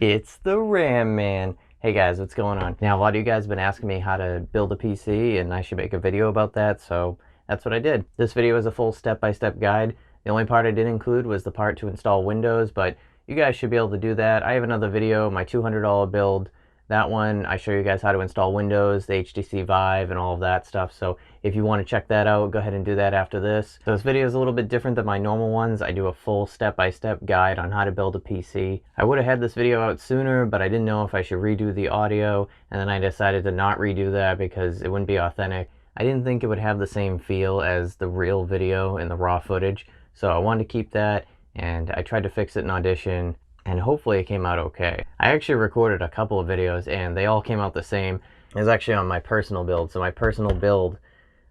It's the Ram Man. Hey guys, what's going on? Now, a lot of you guys have been asking me how to build a PC and I should make a video about that, so that's what I did. This video is a full step-by-step guide. The only part I didn't include was the part to install Windows, but you guys should be able to do that. I have another video, my $200 build. That one, I show you guys how to install Windows, the HTC Vive, and all of that stuff. So if you want to check that out, go ahead and do that after this. So this video is a little bit different than my normal ones. I do a full step-by-step guide on how to build a PC. I would have had this video out sooner, but I didn't know if I should redo the audio, and then I decided to not redo that because it wouldn't be authentic. I didn't think it would have the same feel as the real video and the raw footage, so I wanted to keep that, and I tried to fix it in Audition, and hopefully it came out okay. I actually recorded a couple of videos and they all came out the same. It was actually on my personal build. So my personal build,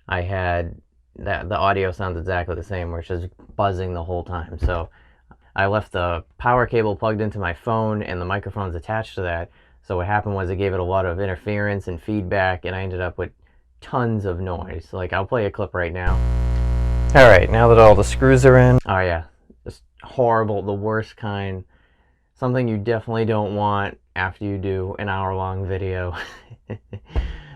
I had that the audio sounds exactly the same, where it's just buzzing the whole time. So I left the power cable plugged into my phone and the microphone's attached to that. So what happened was it gave it a lot of interference and feedback, and I ended up with tons of noise. Like, I'll play a clip right now. All right, now that all the screws are in. Oh yeah, just horrible, the worst kind. Something you definitely don't want after you do an hour-long video.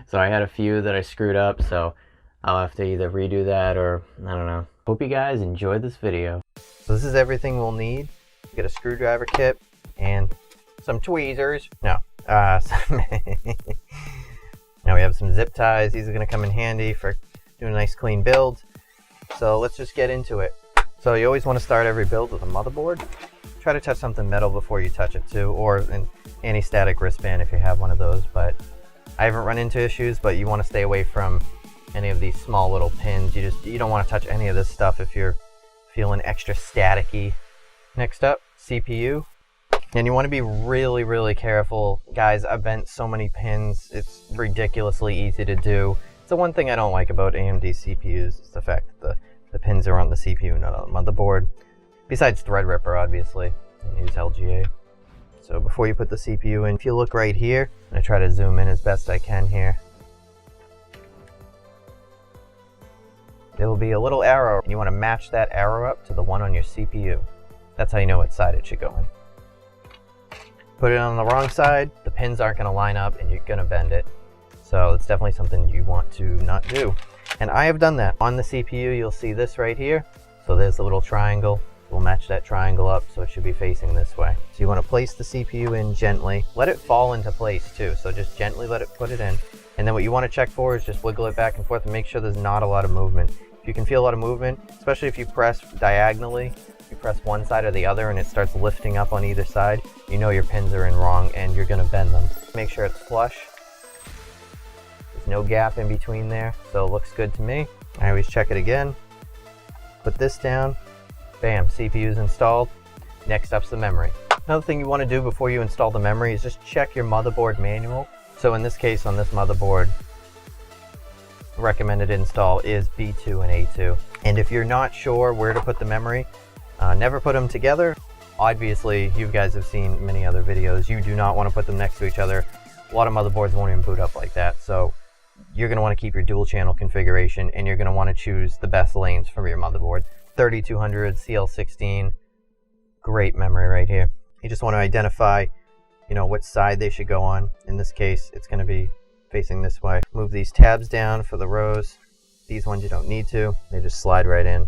So I had a few that I screwed up, so I'll have to either redo that or I don't know. Hope you guys enjoyed this video. So this is everything we'll need. Get a screwdriver kit and some tweezers. No. Now we have some zip ties. These are going to come in handy for doing a nice clean build. So let's just get into it. So you always want to start every build with a motherboard. Try to touch something metal before you touch it too, or an anti-static wristband if you have one of those. But I haven't run into issues, but you want to stay away from any of these small little pins. You don't want to touch any of this stuff if you're feeling extra staticky. Next up, CPU. And you want to be really careful. Guys, I've bent so many pins, it's ridiculously easy to do. It's the one thing I don't like about AMD CPUs, is the fact that the pins are on the CPU, not on the motherboard. Besides Threadripper, obviously, and use LGA. So before you put the CPU in, if you look right here, I'm going to try to zoom in as best I can here. There will be a little arrow, and you want to match that arrow up to the one on your CPU. That's how you know what side it should go in. Put it on the wrong side, the pins aren't going to line up, and you're going to bend it. So it's definitely something you want to not do. And I have done that. On the CPU, you'll see this right here. So there's the little triangle. We'll match that triangle up so it should be facing this way. So you want to place the CPU in gently. Let it fall into place too. So just gently put it in. And then what you want to check for is just wiggle it back and forth and make sure there's not a lot of movement. If you can feel a lot of movement, especially if you press diagonally, you press one side or the other and it starts lifting up on either side, you know your pins are in wrong and you're going to bend them. Make sure it's flush. There's no gap in between there, so it looks good to me. I always check it again. Put this down. Bam, CPU is installed. Next up's the memory. Another thing you want to do before you install the memory is just check your motherboard manual. So in this case, on this motherboard, recommended install is B2 and A2. And if you're not sure where to put the memory, never put them together. Obviously, you guys have seen many other videos. You do not want to put them next to each other. A lot of motherboards won't even boot up like that. So you're going to want to keep your dual channel configuration, and you're going to want to choose the best lanes from your motherboard. 3200 CL16, great memory right here. You just want to identify, what side they should go on. In this case, it's going to be facing this way. Move these tabs down for the rows. These ones you don't need to. They just slide right in.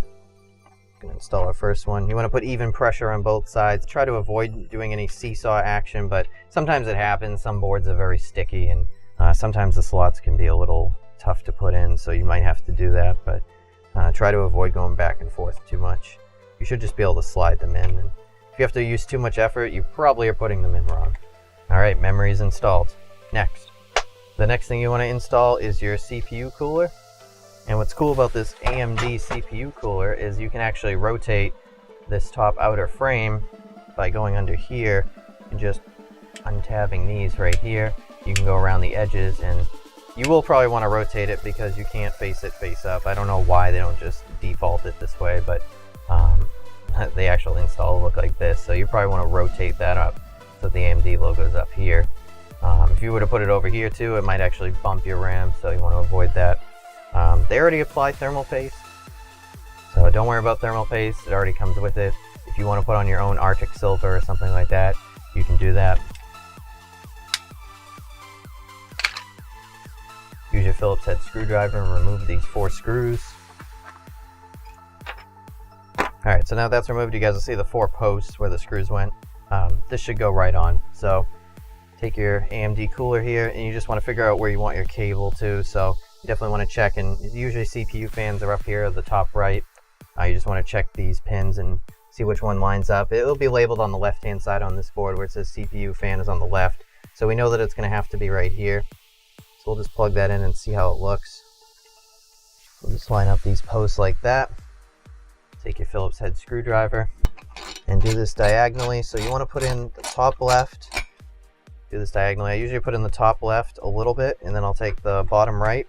Going to install our first one. You want to put even pressure on both sides. Try to avoid doing any seesaw action, but sometimes it happens. Some boards are very sticky, and sometimes the slots can be a little tough to put in, so you might have to do that, but try to avoid going back and forth too much. You should just be able to slide them in, and if you have to use too much effort, you probably are putting them in wrong. Alright, memory is installed. Next. The next thing you want to install is your CPU cooler. And what's cool about this AMD CPU cooler is you can actually rotate this top outer frame by going under here and just untabbing these right here. You can go around the edges, and you will probably want to rotate it because you can't face it face up. I don't know why they don't just default it this way, but the actual install will look like this. So you probably want to rotate that up so the AMD logo is up here. If you were to put it over here too, it might actually bump your RAM, so you want to avoid that. They already apply thermal paste, so don't worry about thermal paste. It already comes with it. If you want to put on your own Arctic Silver or something like that, you can do that. Use your Phillips head screwdriver and remove these 4 screws. Alright, so now that's removed, you guys will see the 4 posts where the screws went. This should go right on. So take your AMD cooler here and you just want to figure out where you want your cable to. So you definitely want to check, and usually CPU fans are up here at the top right. You just want to check these pins and see which one lines up. It'll be labeled on the left hand side on this board where it says CPU fan is on the left. So we know that it's going to have to be right here. So we'll just plug that in and see how it looks. We'll just line up these posts like that. Take your Phillips head screwdriver and do this diagonally. So you want to put in the top left. Do this diagonally. I usually put in the top left a little bit, and then I'll take the bottom right.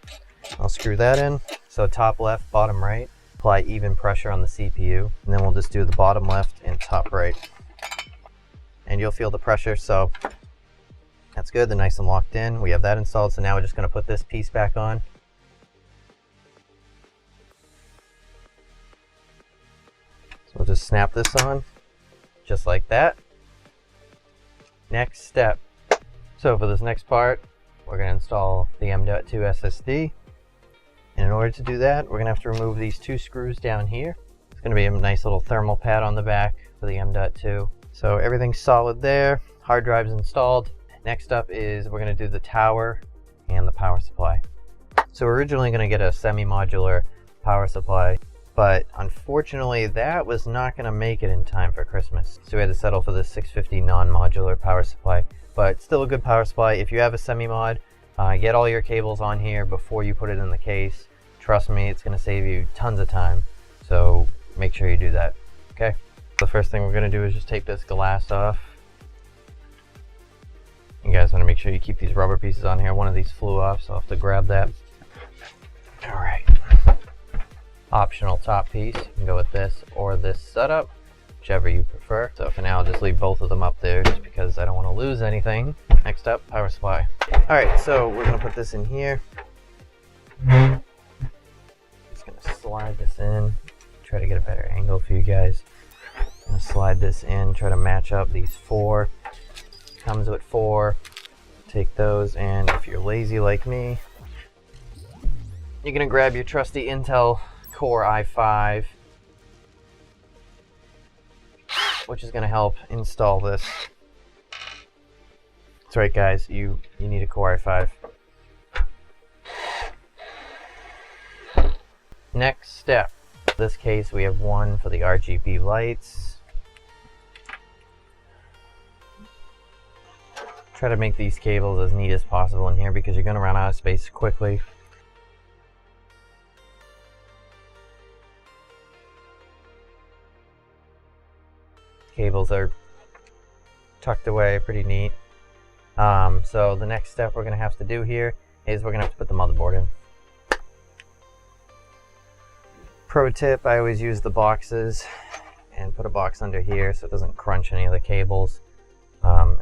I'll screw that in. So top left, bottom right. Apply even pressure on the CPU, and then we'll just do the bottom left and top right. And you'll feel the pressure, so that's good. They're nice and locked in. We have that installed, so now we're just going to put this piece back on. So we'll just snap this on, just like that. Next step. So for this next part, we're going to install the M.2 SSD. And in order to do that, we're going to have to remove these 2 screws down here. It's going to be a nice little thermal pad on the back for the M.2. So everything's solid there. Hard drive's installed. Next up is we're going to do the tower and the power supply. So we're originally going to get a semi-modular power supply, but unfortunately that was not going to make it in time for Christmas. So we had to settle for this 650 non-modular power supply, but still a good power supply. If you have a semi-mod, get all your cables on here before you put it in the case. Trust me, it's going to save you tons of time. So make sure you do that. Okay. The first thing we're going to do is just take this glass off. You guys want to make sure you keep these rubber pieces on here. One of these flew off, so I'll have to grab that. All right. Optional top piece. You can go with this or this setup, whichever you prefer. So for now, I'll just leave both of them up there just because I don't want to lose anything. Next up, power supply. All right, so we're going to put this in here. Just going to slide this in. Try to get a better angle for you guys. I'm going to slide this in, try to match up these 4. Comes with 4. Take those, and if you're lazy like me, you're going to grab your trusty Intel Core i5, which is going to help install this. That's right, guys, you need a Core i5. Next step. In this case, we have one for the RGB lights. Try to make these cables as neat as possible in here because you're going to run out of space quickly. Cables are tucked away pretty neat. So the next step we're going to have to do here is we're going to have to put the motherboard in. Pro tip, I always use the boxes and put a box under here so it doesn't crunch any of the cables.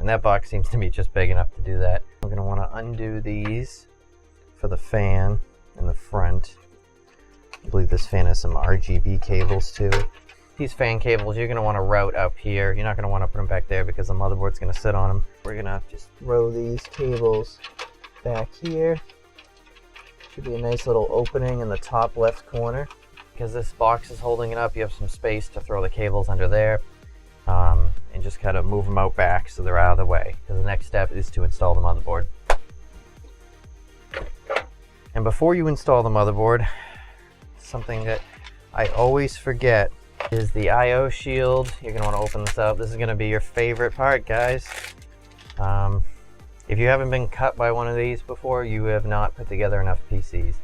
And that box seems to be just big enough to do that. We're going to want to undo these for the fan in the front. I believe this fan has some RGB cables too. These fan cables you're going to want to route up here. You're not going to want to put them back there because the motherboard's going to sit on them. We're going to just throw these cables back here. Should be a nice little opening in the top left corner. Because this box is holding it up, you have some space to throw the cables under there. And just kind of move them out back so they're out of the way. Because the next step is to install the motherboard. And before you install the motherboard, something that I always forget is the I/O shield. You're going to want to open this up. This is going to be your favorite part, guys. If you haven't been cut by one of these before, you have not put together enough PCs.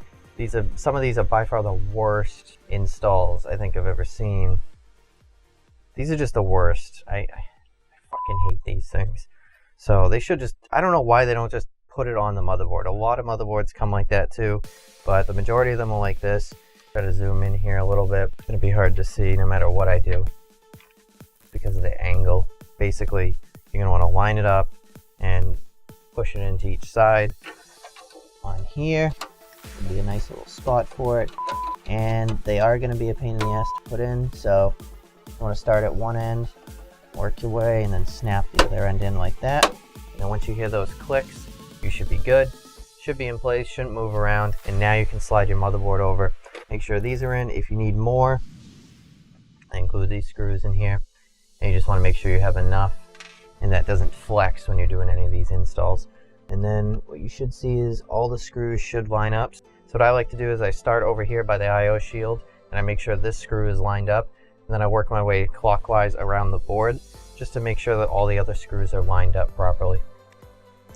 Some of these are by far the worst installs I think I've ever seen. These are just the worst. I fucking hate these things. So they should just, I don't know why they don't just put it on the motherboard. A lot of motherboards come like that too, but the majority of them are like this. Try to zoom in here a little bit. It's going to be hard to see no matter what I do because of the angle. Basically, you're going to want to line it up and push it into each side. On here, there'll be a nice little spot for it. And they are going to be a pain in the ass to put in, so you want to start at one end, work your way, and then snap the other end in like that. And then once you hear those clicks, you should be good. should be in place, shouldn't move around, and now you can slide your motherboard over. Make sure these are in. If you need more, I include these screws in here, and you just want to make sure you have enough and that doesn't flex when you're doing any of these installs. And then what you should see is all the screws should line up. So what I like to do is I start over here by the I/O shield, and I make sure this screw is lined up, and then I work my way clockwise around the board just to make sure that all the other screws are lined up properly.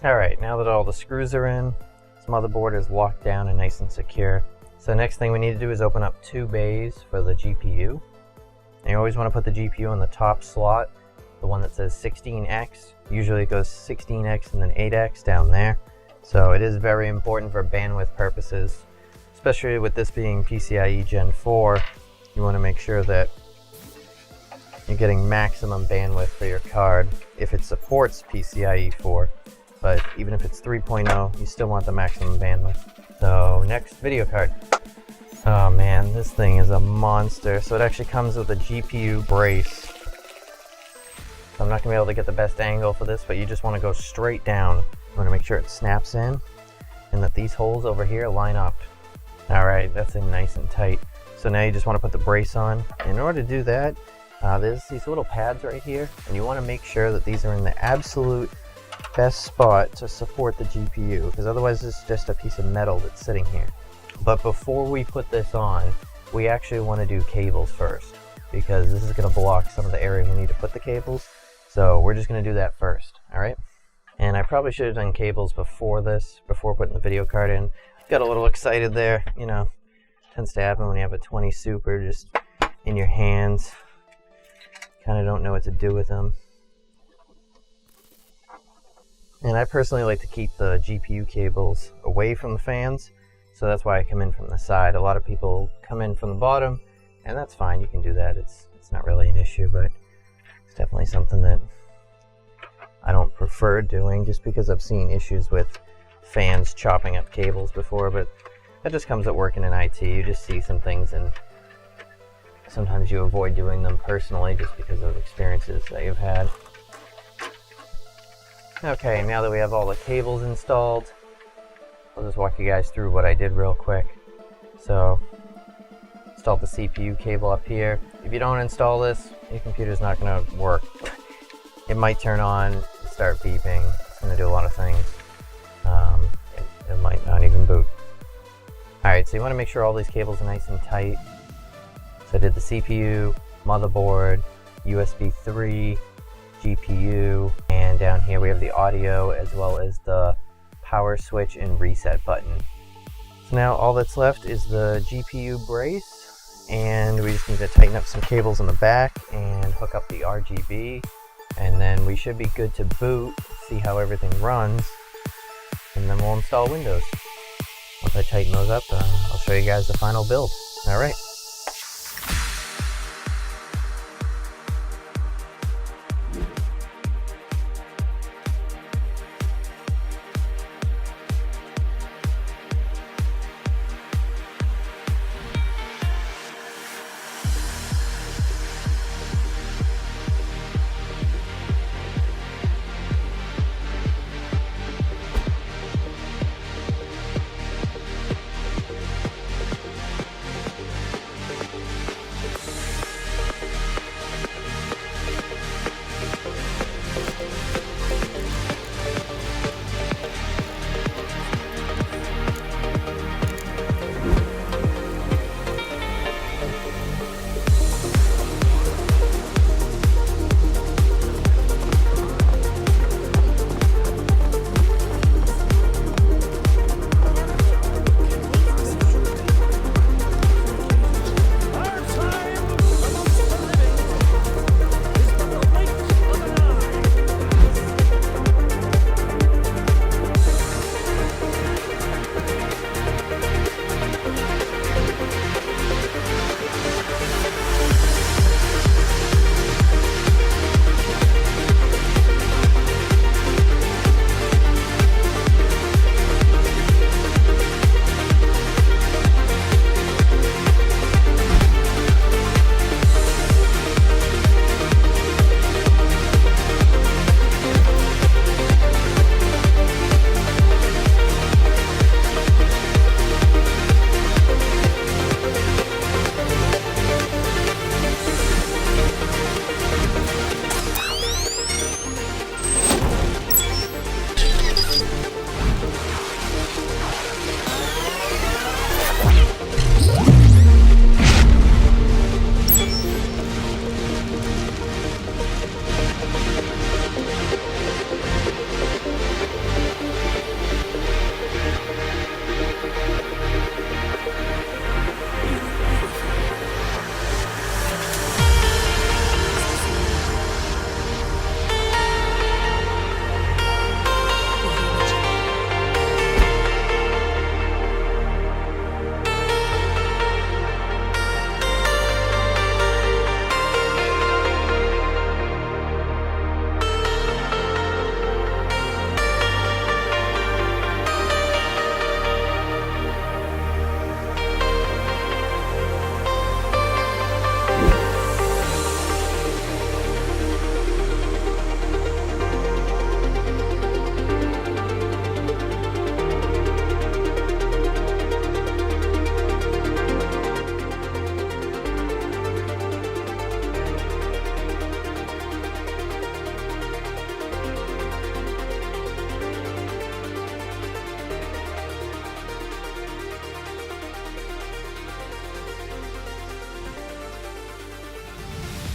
Alright, now that all the screws are in, this motherboard is locked down and nice and secure. So the next thing we need to do is open up 2 bays for the GPU. And you always want to put the GPU in the top slot, the one that says 16X. Usually it goes 16X and then 8X down there. So it is very important for bandwidth purposes, especially with this being PCIe Gen 4. You want to make sure that you're getting maximum bandwidth for your card if it supports PCIe 4. But even if it's 3.0, you still want the maximum bandwidth. So next, video card. Oh man, this thing is a monster. So it actually comes with a GPU brace. So I'm not gonna be able to get the best angle for this, but you just want to go straight down. You want to make sure it snaps in and that these holes over here line up. Alright, that's in nice and tight. So now you just want to put the brace on. In order to do that, there's these little pads right here, and you want to make sure that these are in the absolute best spot to support the GPU, because otherwise it's just a piece of metal that's sitting here. But before we put this on, we actually want to do cables first, because this is going to block some of the area we need to put the cables. So we're just going to do that first, alright? And I probably should have done cables before this, before putting the video card in. Got a little excited there, you know, tends to happen when you have a 20 Super just in your hands. Kind of don't know what to do with them. And I personally like to keep the GPU cables away from the fans, so that's why I come in from the side. A lot of people come in from the bottom, and that's fine, you can do that. It's not really an issue, but it's definitely something that I don't prefer doing just because I've seen issues with fans chopping up cables before, but that just comes at working in IT. You just see some things and sometimes you avoid doing them personally just because of experiences that you've had. Okay, now that we have all the cables installed, I'll just walk you guys through what I did real quick. So, installed the CPU cable up here. If you don't install this, your computer's not going to work. It might turn on, start beeping, it's going to do a lot of things. It might not even boot. Alright, so you want to make sure all these cables are nice and tight. So I did the CPU, motherboard, USB 3, GPU, and down here we have the audio as well as the power switch and reset button. So now all that's left is the GPU brace, and we just need to tighten up some cables in the back and hook up the RGB, and then we should be good to boot, see how everything runs, and then we'll install Windows. Once I tighten those up, I'll show you guys the final build. Alright.